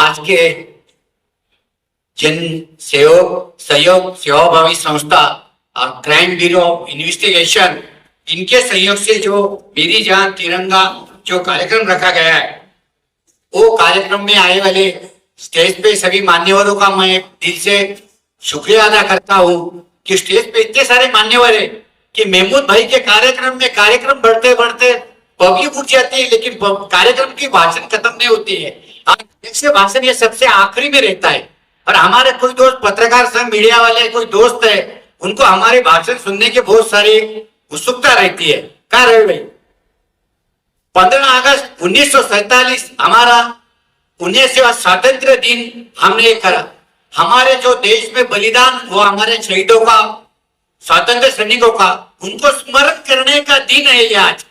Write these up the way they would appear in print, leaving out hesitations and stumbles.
आज के जन सहयोग सेवाभावी संस्था और क्राइम ब्यूरो ऑफ इन्वेस्टिगेशन, इनके सहयोग से जो मेरी जान तिरंगा जो कार्यक्रम रखा गया है, वो कार्यक्रम में आए वाले स्टेज पे सभी मान्यवरों का मैं दिल से शुक्रिया अदा करता हूँ कि स्टेज पे इतने सारे मान्यवर है कि महमूद भाई के कार्यक्रम बढ़ते बढ़ते पब्लिक उठ जाती है, लेकिन कार्यक्रम की भाषण खत्म नहीं होती है। अध्यक्ष भाषण ये सबसे आखिरी में रहता है। और हमारे कोई दोस्त पत्रकार संघ मीडिया वाले कोई दोस्त है, उनको हमारे भाषण सुनने की बहुत सारी उत्सुकता रहती है। कहाँ रहे भाई? 15 अगस्त 1947 हमारा 19वां स्वतंत्र दिन हमने करा। हमारे जो देश में बलिदान हुआ, हमारे शहीदों का, स्वतंत्र सैनिकों का, उनको स्मरण करने का दिन है ये आज।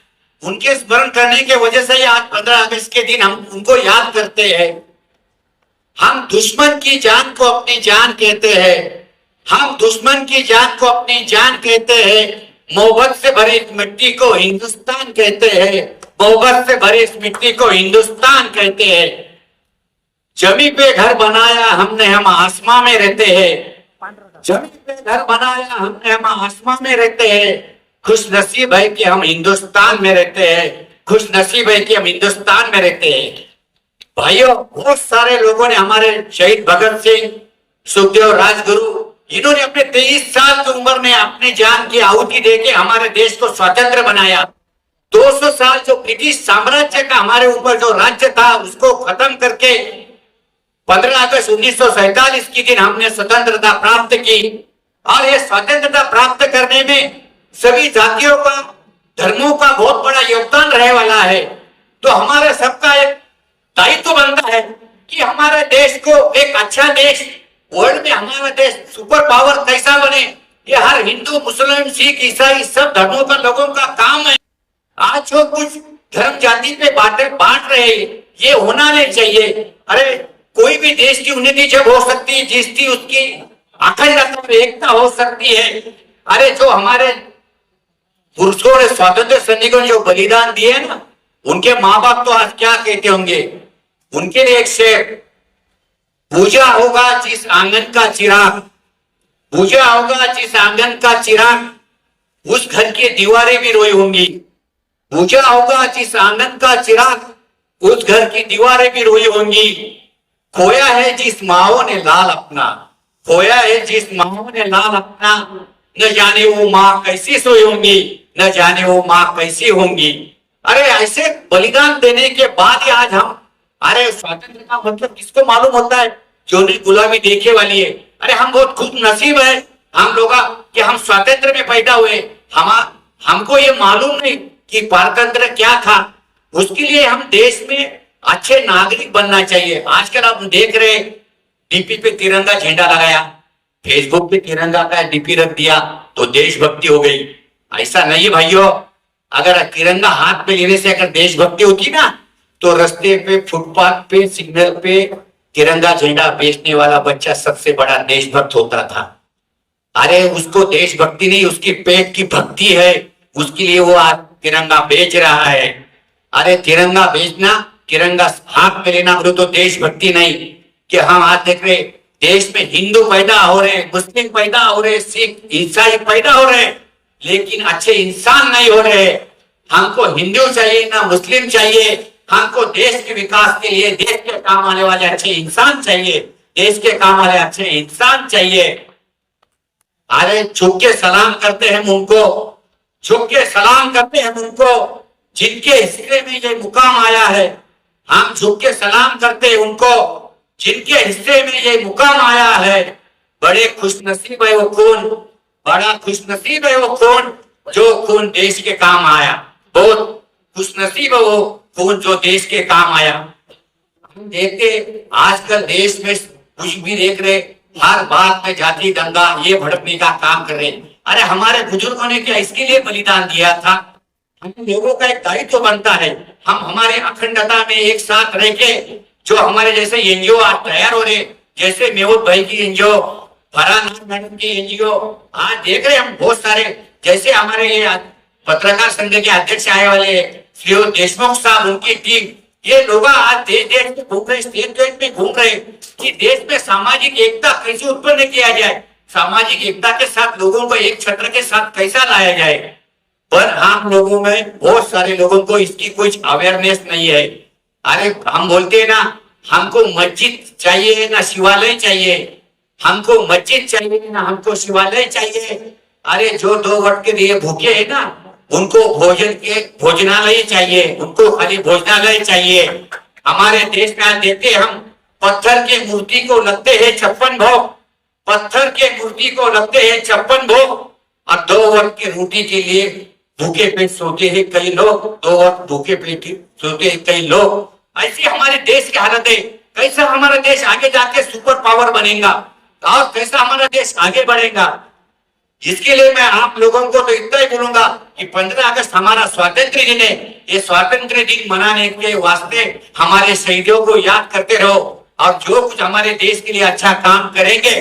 उनके स्मरण करने के वजह से आज 15 अगस्त के दिन हम उनको याद करते हैं। हम दुश्मन की जान को अपनी जान कहते हैं। हम दुश्मन की जान को अपनी जान कहते हैं। मोहब्बत से भरी इस मिट्टी को हिंदुस्तान कहते हैं। मोहब्बत से भरी इस मिट्टी को हिंदुस्तान कहते हैं। जमीन पे घर बनाया हमने, हम आसमां में रहते हैं। जमीन पे घर बनाया हमने, हम आसमां में रहते हैं। खुश नसीब है कि हम हिंदुस्तान में रहते हैं। खुश नसीब है कि हम हिंदुस्तान में रहते हैं। भाइयों, बहुत सारे लोगों ने, हमारे शहीद भगत सिंह, सुखदेव, राजगुरु, इन्होंने अपने 23 साल की उम्र में अपनी जान की आहुति देके हमारे देश को स्वतंत्र बनाया। 200 साल जो ब्रिटिश साम्राज्य का हमारे ऊपर जो राज्य था, उसको खत्म करके 15 अगस्त 1947 के दिन हमने स्वतंत्रता प्राप्त की। और ये स्वतंत्रता प्राप्त करने में सभी जातियों का, धर्मों का बहुत बड़ा योगदान रहने वाला है। तो हमारे सबका एक दायित्व बनता है कि हमारे देश को एक अच्छा देश, वर्ल्ड में हमारा देश सुपर पावर कैसा बने, ये हर हिंदू, मुस्लिम, सिख, ईसाई सब धर्मों का लोगों का काम है। आज जो कुछ धर्म जाति पे बांट रहे, ये होना नहीं चाहिए। अरे कोई भी देश की उन्नति जब हो सकती है जिसकी उसकी अखंडता में एकता हो सकती है। अरे जो हमारे पुरुषों ने, स्वतंत्र सैनिकों ने जो बलिदान दिए ना, उनके माँ बाप तो आज क्या कहते होंगे। उनके लिए एक शेर, पूजा होगा जिस आंगन का चिराग, पूजा होगा जिस आंगन का चिराग, उस घर की दीवारें भी रोई होंगी। पूजा होगा जिस आंगन का चिराग, उस घर की दीवारें भी रोई होंगी। खोया है जिस माओ ने लाल अपना, खोया है जिस माओ ने लाल अपना, न जाने वो माँ कैसी सोई होंगी, न जाने वो माँ कैसी होंगी। अरे ऐसे बलिदान देने के बाद ही आज हम, अरे स्वतंत्र का मतलब किसको मालूम होता है? जो नहीं गुलामी देखे वाली है। अरे हम बहुत खुश नसीब है हम लोग कि हम स्वतंत्र में पैदा हुए। हमको ये मालूम नहीं कि पारतंत्र क्या था। उसके लिए हम देश में अच्छे नागरिक बनना चाहिए। आजकल आप देख रहे, डीपी पे तिरंगा झंडा लगाया, फेसबुक पे तिरंगा का डीपी रख दिया तो देशभक्ति हो गई। ऐसा नहीं है भाइयों। अगर तिरंगा हाथ पे लेने से अगर देशभक्ति होती ना, तो रास्ते पे, फुटपाथ पे, सिग्नल पे तिरंगा झंडा बेचने वाला बच्चा सबसे बड़ा देशभक्त होता था। अरे उसको देशभक्ति नहीं, उसकी पेट की भक्ति है, उसके लिए वो आज तिरंगा बेच रहा है। अरे तिरंगा बेचना, तिरंगा हाथ में लेना तो देशभक्ति नहीं। कि हम आज देख रहे देश में हिंदू पैदा हो रहे, मुस्लिम पैदा हो रहे, सिख, ईसाई पैदा हो रहे, लेकिन अच्छे इंसान नहीं हो रहे। हमको हिंदू चाहिए ना मुस्लिम चाहिए। हमको देश के विकास के लिए, देश के काम आने वाले अच्छे इंसान चाहिए। देश के काम वाले अच्छे इंसान चाहिए। अरे झुक के सलाम करते हैं उनको, झुक के सलाम करते हैं उनको जिनके हिस्से में ये मुकाम आया है। हम झुक के सलाम करते हैं उनको जिनके हिस्से में ये मुकाम आया है। बड़े खुशनसीब है वो कौन, बड़ा खुशनसीब है वो कौन जो खून देश के काम आया। बहुत खुशनसीब है वो खून जो देश के काम आया। हम देखते आजकल देश में कुछ भी देख रहे, हर बात में जाति दंगा ये भड़कने का काम कर रहे। अरे हमारे बुजुर्गों ने क्या इसके लिए बलिदान दिया था? हम लोगों का एक दायित्व बनता है। हम हमारे अखंडता में एक साथ रह के, जो हमारे जैसे एनजीओ आज तैयार हो रहे, जैसे मेहुल भाई की एनजीओ, फरहान मैडम की एनजीओ, आज देख रहे हम बहुत सारे, जैसे हमारे ये पत्रकार संघ के अध्यक्ष आए वाले श्री देशमुख साहब, उनकी टीम, ये लोग आज देश देश में घूम रहे, स्टेट स्टेट में घूम रहे कि देश में सामाजिक एकता कैसे उत्पन्न किया जाए, सामाजिक एकता के साथ लोगों को एक छत्र के साथ कैसा लाया जाए। पर हम लोगों में बहुत सारे लोगों को इसकी कुछ अवेयरनेस नहीं है। अरे हम बोलते हैं ना, हमको मस्जिद चाहिए ना शिवालय चाहिए, हमको मस्जिद चाहिए ना हमको शिवालय चाहिए। अरे जो 2 वक्त के लिए भूखे है ना, उनको भोजनालय चाहिए, उनको खाली भोजनालय चाहिए। हमारे देश में आज देखते हम पत्थर के मूर्ति को लगते हैं 56 भोग, पत्थर के मूर्ति को लगते हैं 56 भोग, और 2 वक्त की रोटी के लिए भूखे पेट सोते हैं कई लोग, 2 वक्त भूखे पेट सोते हैं कई लोग। ऐसी हमारे देश की हालत है। कैसा हमारा देश आगे जाके सुपर पावर बनेगा और कैसा हमारा देश आगे बढ़ेगा। इसके लिए मैं आप लोगों को तो इतना ही बोलूंगा कि 15 अगस्त हमारा स्वातंत्र दिन है। ये स्वातंत्र दिन मनाने के वास्ते हमारे शहीदों को याद करते रहो, और जो कुछ हमारे देश के लिए अच्छा काम करेंगे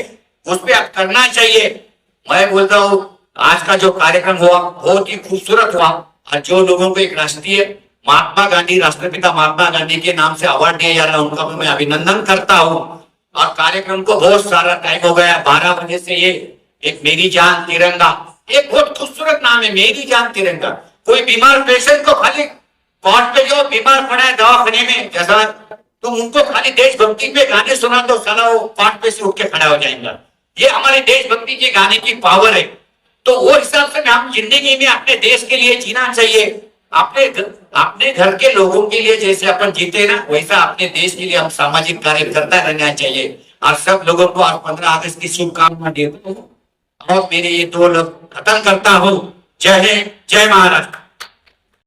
उस पर आप करना चाहिए। मैं बोलता हूँ आज का जो कार्यक्रम हुआ बहुत ही खूबसूरत हुआ, और जो लोगों को एक राष्ट्रीय महात्मा गांधी, राष्ट्रपिता महात्मा गांधी के नाम से अवार्ड दिया जा रहा है, उनका मैं अभिनंदन करता हूँ। और कार्यक्रम को बहुत सारा टाइम हो गया, 12 बजे से ये एक मेरी जान तिरंगा, एक बहुत खूबसूरत नाम है मेरी जान तिरंगा। कोई बीमार पेशेंट को खाली कॉट पे जो बीमार पड़ा है दवाखाने में, जैसा तुम उनको खाली देशभक्ति पे गाने सुना दो, साला वो कॉट पे से उठ के खड़ा हो जाएगा। ये हमारे देशभक्ति के गाने की पावर है। तो वो हिसाब से हम जिंदगी में अपने देश के लिए जीना चाहिए, अपने घर के लोगों के लिए जैसे अपन जीते ना, वैसा अपने देश के लिए हम सामाजिक कार्य करता रहना चाहिए। और सब लोगों को 15 अगस्त की शुभकामना देता हूँ और मेरे ये 2 लोग खत्म करता हूँ। जय हिंद, जय महाराष्ट्र।